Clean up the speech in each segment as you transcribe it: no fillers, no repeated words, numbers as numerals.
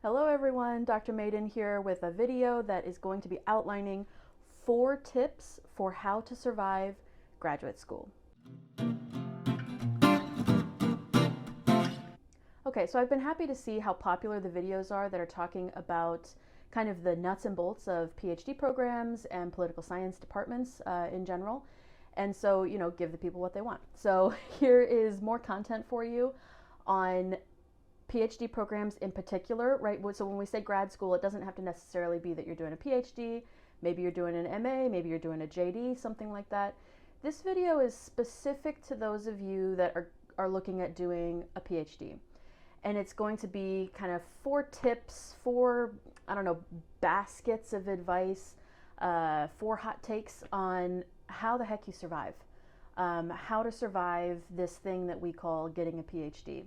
Hello everyone, Dr. Maiden here with a video that is going to be outlining 4 tips for how to survive graduate school. Okay, so I've been happy to see how popular the videos are that are talking about kind of the nuts and bolts of PhD programs and political science departments in general. And so, give the people what they want. So here is more content for you on PhD programs in particular, right? So when we say grad school, it doesn't have to necessarily be that you're doing a PhD. Maybe you're doing an MA, maybe you're doing a JD, something like that. This video is specific to those of you that are looking at doing a PhD. And it's going to be kind of 4 tips, 4, baskets of advice, 4 hot takes on how the heck you survive, how to survive this thing that we call getting a PhD.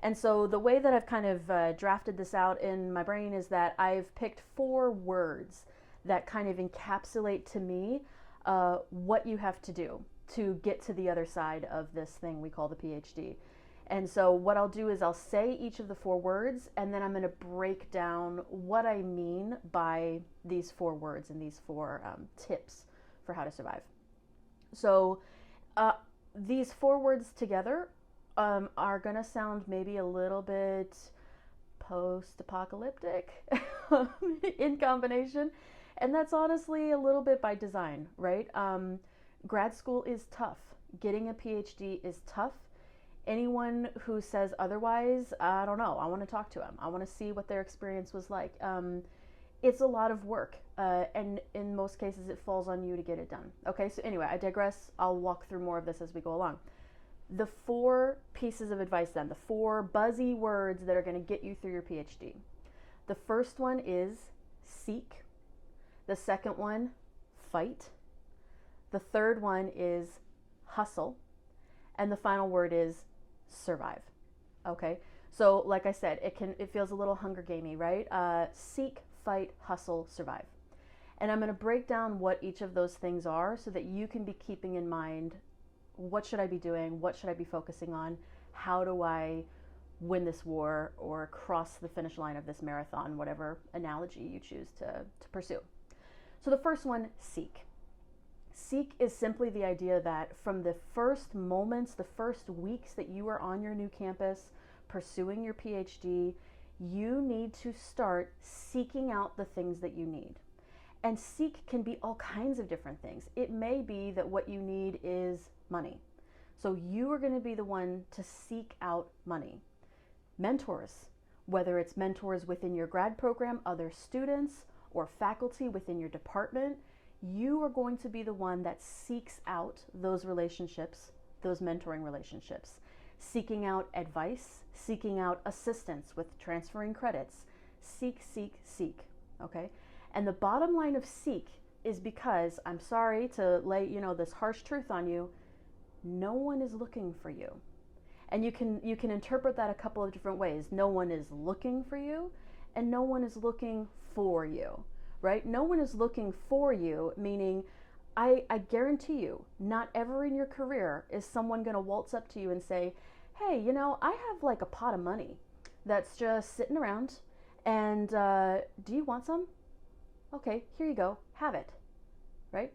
And so the way that I've kind of drafted this out in my brain is that I've picked 4 words that kind of encapsulate to me what you have to do to get to the other side of this thing we call the PhD. And so what I'll do is I'll say each of the 4 words, and then I'm going to break down what I mean by these 4 words and these 4 tips for how to survive. So these 4 words together are going to sound maybe a little bit post-apocalyptic in combination. And that's honestly a little bit by design, right? Grad school is tough. Getting a PhD is tough. Anyone who says otherwise, I don't know. I want to talk to them. I want to see what their experience was like. It's a lot of work, and in most cases it falls on you to get it done. Okay, so anyway, I digress. I'll walk through more of this as we go along. The 4 pieces of advice then, the 4 buzzy words that are going to get you through your PhD. The first one is seek. The second one, fight. The third one is hustle. And the final word is survive. Okay, so like I said, it feels a little Hunger Gamey, right? Seek, fight, hustle, survive. And I'm going to break down what each of those things are so that you can be keeping in mind, what should I be doing? What should I be focusing on? How do I win this war or cross the finish line of this marathon, whatever analogy you choose to pursue? So the first one, seek. Seek is simply the idea that from the first moments, the first weeks that you are on your new campus pursuing your PhD, you need to start seeking out the things that you need. And seek can be all kinds of different things. It may be that what you need is money. So you are going to be the one to seek out money. Mentors, whether it's mentors within your grad program, other students, or faculty within your department, you are going to be the one that seeks out those relationships, those mentoring relationships, seeking out advice, seeking out assistance with transferring credits. Seek, seek, seek, okay? And the bottom line of seek is because, I'm sorry to lay, this harsh truth on you, no one is looking for you. And you can interpret that a couple of different ways. No one is looking for you, and no one is looking for you, right? No one is looking for you, meaning I guarantee you, not ever in your career is someone going to waltz up to you and say, hey, I have like a pot of money that's just sitting around, and do you want some? Okay, here you go, have it, right?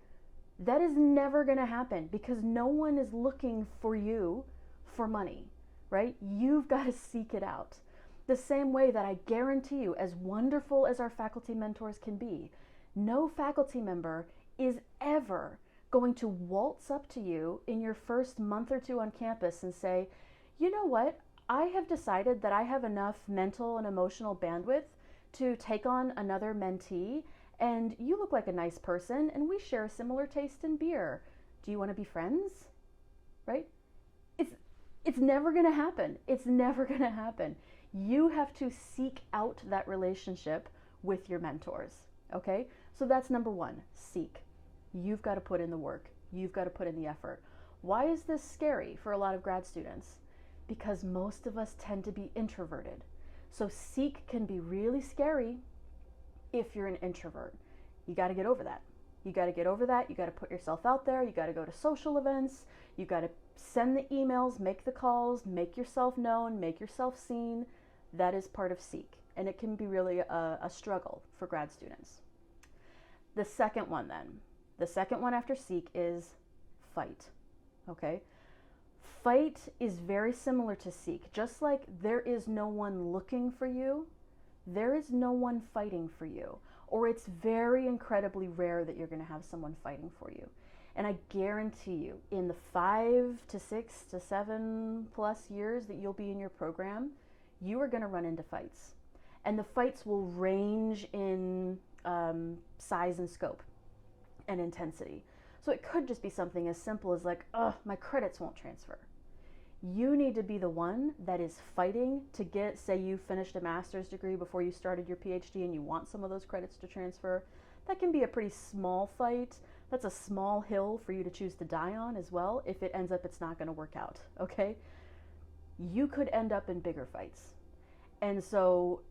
That is never going to happen because no one is looking for you for money, right? You've got to seek it out. The same way that I guarantee you, as wonderful as our faculty mentors can be, no faculty member is ever going to waltz up to you in your first month or 2 on campus and say, you know what, I have decided that I have enough mental and emotional bandwidth to take on another mentee, and you look like a nice person, and we share a similar taste in beer. Do you want to be friends? Right? It's never going to happen. It's never going to happen. You have to seek out that relationship with your mentors, okay? So that's number 1, seek. You've got to put in the work. You've got to put in the effort. Why is this scary for a lot of grad students? Because most of us tend to be introverted. So seek can be really scary if you're an introvert. You got to get over that. You got to get over that. You got to put yourself out there. You got to go to social events. You got to send the emails, make the calls, make yourself known, make yourself seen. That is part of seek. and it can be really a struggle for grad students. The second one after seek is fight, okay? Fight is very similar to seek. Just like there is no one looking for you, there is no one fighting for you. Or it's very incredibly rare that you're going to have someone fighting for you. And I guarantee you, in the 5 to 6 to 7 plus years that you'll be in your program, you are going to run into fights. And the fights will range in size and scope and intensity. So it could just be something as simple as like, oh, my credits won't transfer. You need to be the one that is fighting to get, say you finished a master's degree before you started your PhD and you want some of those credits to transfer. That can be a pretty small fight. That's a small hill for you to choose to die on as well if it ends up it's not going to work out, okay? You could end up in bigger fights. And so,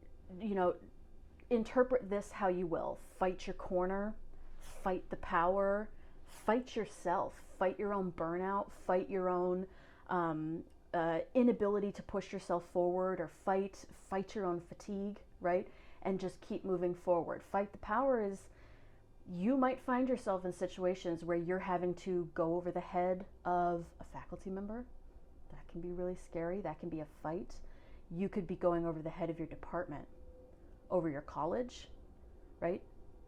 interpret this how you will. Fight your corner, fight the power, fight yourself, fight your own burnout, fight your own inability to push yourself forward, or fight your own fatigue, right? And just keep moving forward. Fight the power is, you might find yourself in situations where you're having to go over the head of a faculty member. That can be really scary. That can be a fight. You could be going over the head of your department, over your college, right?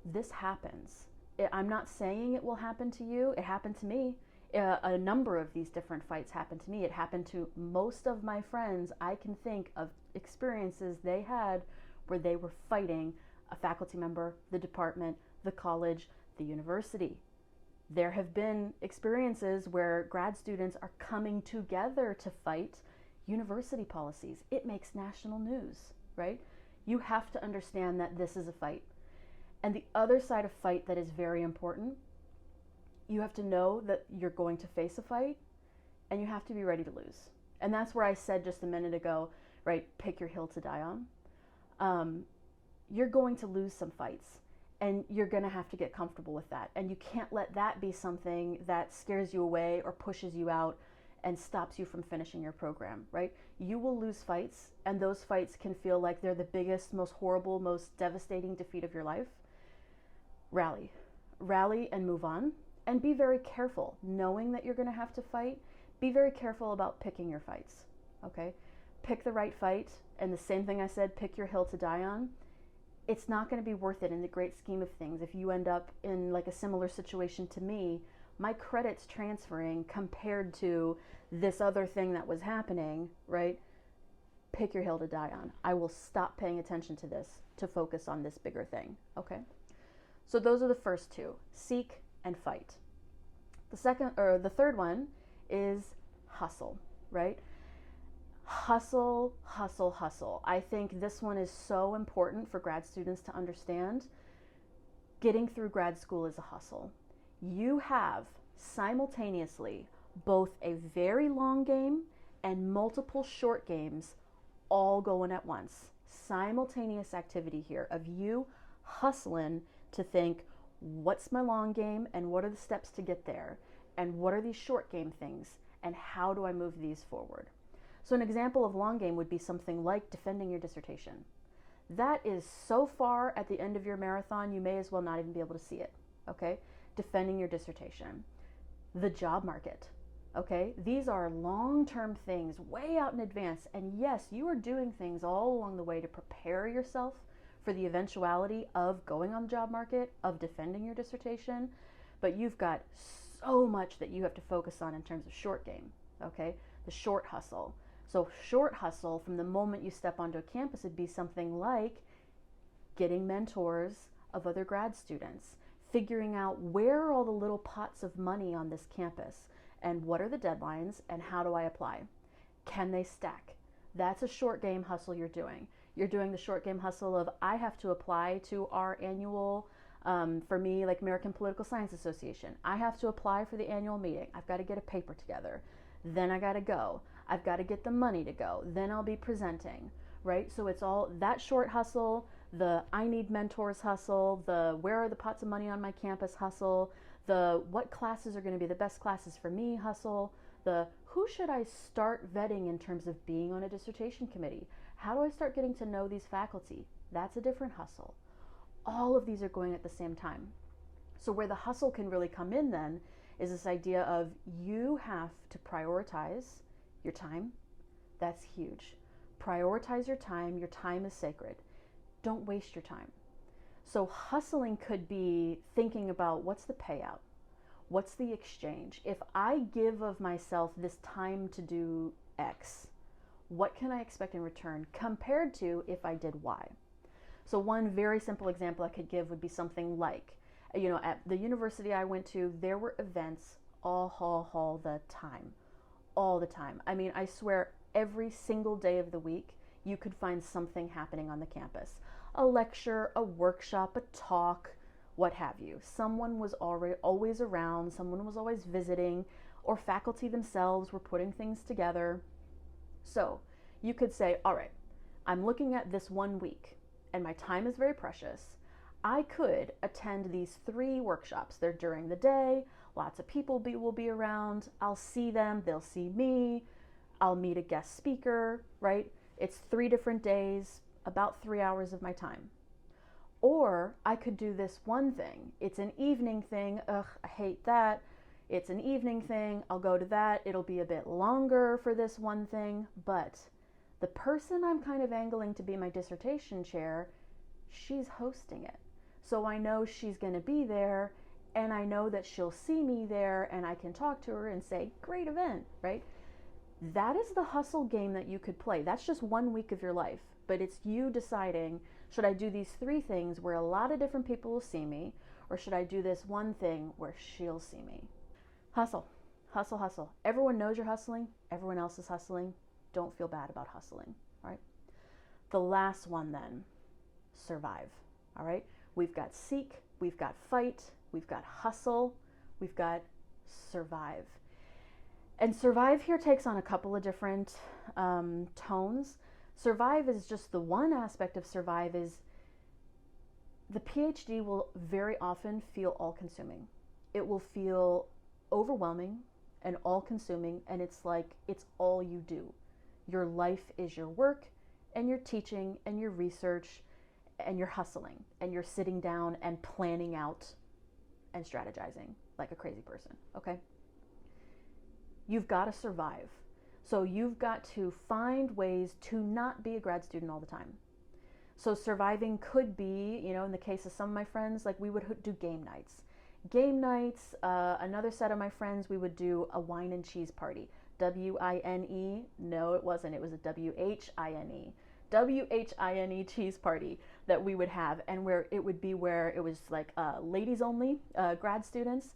This happens. I'm not saying it will happen to you. It happened to me. A number of these different fights happened to me. It happened to most of my friends. I can think of experiences they had where they were fighting a faculty member, the department, the college, the university. There have been experiences where grad students are coming together to fight university policies. It makes national news, right? You have to understand that this is a fight. And the other side of fight that is very important, you have to know that you're going to face a fight and you have to be ready to lose. And that's where I said just a minute ago, right, pick your hill to die on. You're going to lose some fights and you're going to have to get comfortable with that. And you can't let that be something that scares you away or pushes you out and stops you from finishing your program, right? You will lose fights, and those fights can feel like they're the biggest, most horrible, most devastating defeat of your life. Rally and move on. And be very careful, knowing that you're going to have to fight. Be very careful about picking your fights, okay? Pick the right fight, and the same thing I said, pick your hill to die on. It's not going to be worth it in the great scheme of things if you end up in like a similar situation to me. My credits transferring compared to this other thing that was happening, right? Pick your hill to die on. I will stop paying attention to this to focus on this bigger thing, okay? So those are the first two, seek and fight. The third one is hustle, right? Hustle, hustle, hustle. I think this one is so important for grad students to understand. Getting through grad school is a hustle. You have simultaneously both a very long game and multiple short games all going at once. Simultaneous activity here of you hustling to think, what's my long game and what are the steps to get there? And what are these short game things? And how do I move these forward? So an example of long game would be something like defending your dissertation. That is so far at the end of your marathon, you may as well not even be able to see it, okay? Defending your dissertation. The job market, okay? These are long-term things way out in advance. And yes, you are doing things all along the way to prepare yourself for the eventuality of going on the job market, of defending your dissertation, but you've got so much that you have to focus on in terms of short game, okay? The short hustle. So short hustle from the moment you step onto a campus would be something like getting mentors of other grad students, figuring out where are all the little pots of money on this campus and what are the deadlines and how do I apply? Can they stack? That's a short game hustle you're doing. You're doing the short game hustle of, I have to apply to our annual, for me, like American Political Science Association. I have to apply for the annual meeting. I've got to get a paper together. Then I got to go. I've got to get the money to go. Then I'll be presenting, right? So it's all that short hustle, the I need mentors hustle, the where are the pots of money on my campus hustle, the what classes are going to be the best classes for me hustle, the who should I start vetting in terms of being on a dissertation committee? How do I start getting to know these faculty? That's a different hustle. All of these are going at the same time. So where the hustle can really come in then is this idea of you have to prioritize your time. That's huge. Prioritize your time. Your time is sacred. Don't waste your time. So hustling could be thinking about what's the payout? What's the exchange? If I give of myself this time to do X, what can I expect in return compared to if I did Y? So one very simple example I could give would be something like, at the university I went to, there were events all the time. All the time. I mean, I swear every single day of the week, you could find something happening on the campus. A lecture, a workshop, a talk, what have you. Someone was always around, someone was always visiting, or faculty themselves were putting things together. So you could say, all right, I'm looking at this 1 week and my time is very precious. I could attend these 3 workshops. They're during the day, lots of people will be around, I'll see them, they'll see me, I'll meet a guest speaker, right? It's 3 different days, about 3 hours of my time. Or I could do this one thing. It's an evening thing. Ugh, I hate that. It's an evening thing. I'll go to that. It'll be a bit longer for this one thing. But the person I'm kind of angling to be my dissertation chair, she's hosting it. So I know she's going to be there, and I know that she'll see me there, and I can talk to her and say, great event, right? That is the hustle game that you could play. That's just 1 week of your life. But it's you deciding, should I do these 3 things where a lot of different people will see me, or should I do this one thing where she'll see me? Hustle, hustle, hustle. Everyone knows you're hustling. Everyone else is hustling. Don't feel bad about hustling, all right? The last one then, survive, all right? We've got seek, we've got fight, we've got hustle, we've got survive. And survive here takes on a couple of different tones. Survive is just the one aspect of survive is the PhD will very often feel all-consuming. It will feel overwhelming and all-consuming, and it's like it's all you do. Your life is your work and your teaching and your research and your hustling and you're sitting down and planning out and strategizing like a crazy person, okay? You've got to survive. So you've got to find ways to not be a grad student all the time. So surviving could be, in the case of some of my friends, like we would do game nights. Game nights, another set of my friends, we would do a wine and cheese party. W-I-N-E, no it wasn't, it was a W-H-I-N-E. W-H-I-N-E cheese party that we would have, and where it was like ladies only, grad students,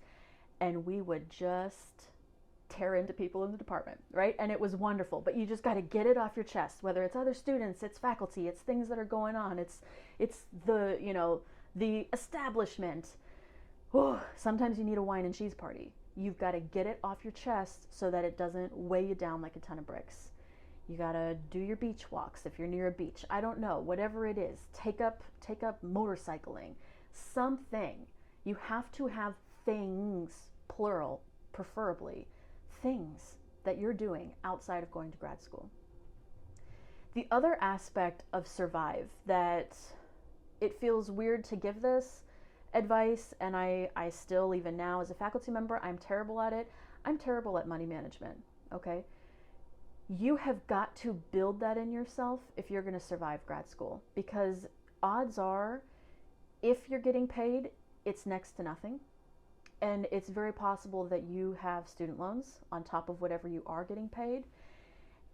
and we would just tear into people in the department, right? And it was wonderful, but you just got to get it off your chest, whether it's other students, it's faculty, it's things that are going on, it's the establishment. Oh, sometimes you need a wine and cheese party. You've got to get it off your chest so that it doesn't weigh you down like a ton of bricks. You got to do your beach walks if you're near a beach. I don't know, whatever it is. Take up motorcycling, something. You have to have things, plural, preferably, things that you're doing outside of going to grad school. The other aspect of survive that it feels weird to give this advice, and I still, even now as a faculty member, I'm terrible at it. I'm terrible at money management, okay? You have got to build that in yourself if you're going to survive grad school, because odds are, if you're getting paid, it's next to nothing. And it's very possible that you have student loans on top of whatever you are getting paid.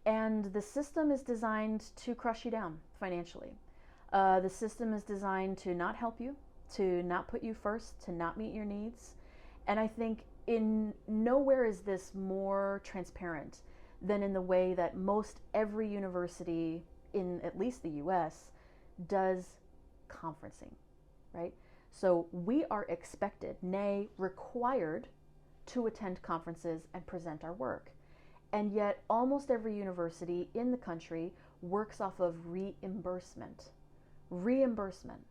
And the system is designed to crush you down financially. The system is designed to not help you, to not put you first, to not meet your needs. And I think in nowhere is this more transparent than in the way that most every university in at least the US does conferencing, right? So we are expected, nay, required, to attend conferences and present our work. And yet almost every university in the country works off of reimbursement. Reimbursement.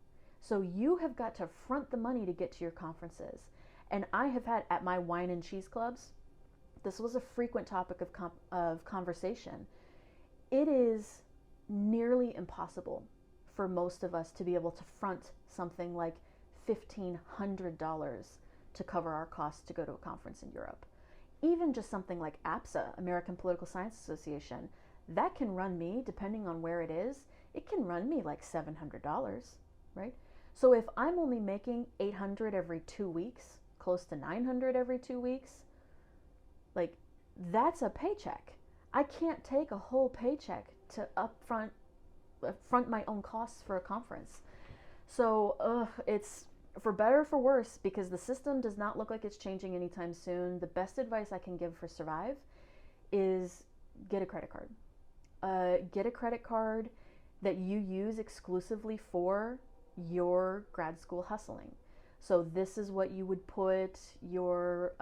So you have got to front the money to get to your conferences. And I have had at my wine and cheese clubs, this was a frequent topic of conversation. It is nearly impossible for most of us to be able to front something like $1,500 to cover our costs to go to a conference in Europe. Even just something like APSA, American Political Science Association, that can run me, depending on where it is, it can run me like $700, right? So if I'm only making $800 every 2 weeks, close to $900 every 2 weeks, like that's a paycheck. I can't take a whole paycheck to front my own costs for a conference. So it's for better or for worse, because the system does not look like it's changing anytime soon. The best advice I can give for Survive is get a credit card. Get a credit card that you use exclusively for your grad school hustling. So this is what you would put your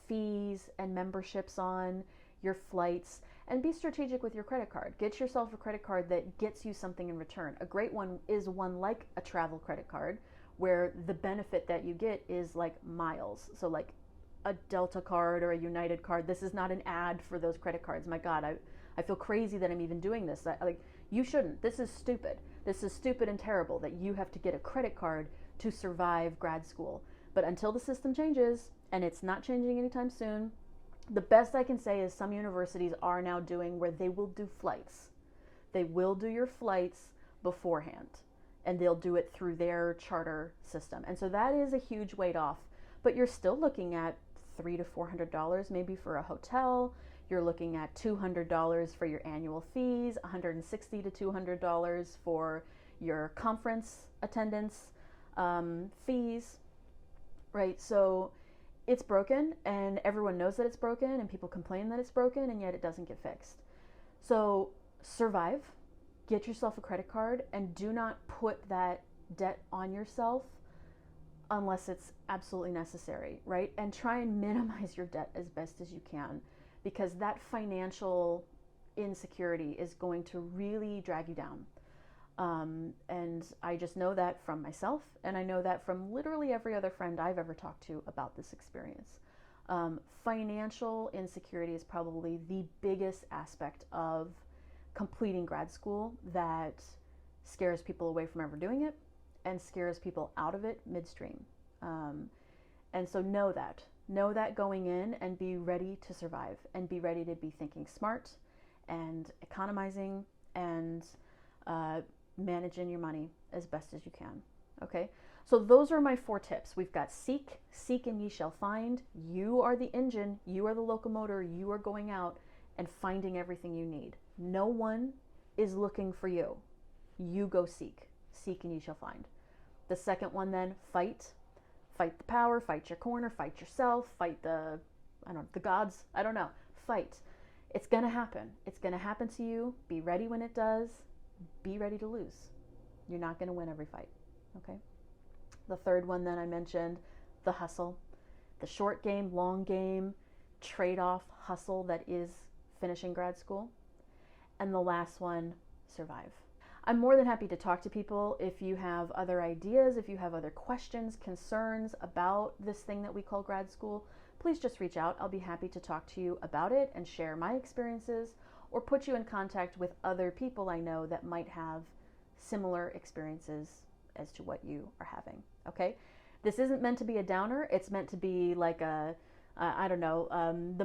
fees and memberships on, your flights, and be strategic with your credit card. Get yourself a credit card that gets you something in return. A great one is one like a travel credit card, where the benefit that you get is like miles. So like a Delta card or a United card. This is not an ad for those credit cards. My God, I feel crazy that I'm even doing this. You shouldn't. This is stupid. This is stupid and terrible that you have to get a credit card to survive grad school. But until the system changes, and it's not changing anytime soon, the best I can say is some universities are now doing where they will do flights. They will do your flights beforehand, and they'll do it through their charter system. And so that is a huge weight off, but you're still looking at $300 to $400 maybe for a hotel. You're looking at $200 for your annual fees, $160 to $200 for your conference attendance fees, right? So it's broken, and everyone knows that it's broken, and people complain that it's broken, and yet it doesn't get fixed. So survive, get yourself a credit card, and do not put that debt on yourself unless it's absolutely necessary, right? And try and minimize your debt as best as you can, because that financial insecurity is going to really drag you down. And I just know that from myself, and I know that from literally every other friend I've ever talked to about this experience. Financial insecurity is probably the biggest aspect of completing grad school that scares people away from ever doing it and scares people out of it midstream. And so know that going in, and be ready to survive, and be ready to be thinking smart and economizing and managing your money as best as you can. Okay, so those are my 4 tips. We've got seek and ye shall find. You are the engine, you are the locomotor, you are going out and finding everything you need. No one is looking for you. You go seek and ye shall find. The second one, then, fight the power, fight your corner, fight yourself, fight the gods, I don't know, fight. It's gonna happen. It's gonna happen to you. Be ready when it does. Be ready to lose. You're not gonna win every fight, okay? The third one, then, I mentioned the hustle, the short game, long game, trade-off hustle that is finishing grad school. And the last one, survive. I'm more than happy to talk to people if you have other ideas, if you have other questions, concerns about this thing that we call grad school. Please just reach out. I'll be happy to talk to you about it and share my experiences, or put you in contact with other people I know that might have similar experiences as to what you are having, okay? This isn't meant to be a downer. It's meant to be like the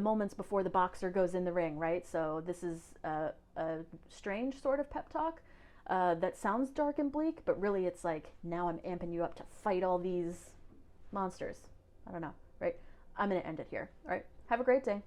moments before the boxer goes in the ring, right? So this is a strange sort of pep talk that sounds dark and bleak, but really it's like, now I'm amping you up to fight all these monsters. I don't know, right? I'm going to end it here. All right. Have a great day.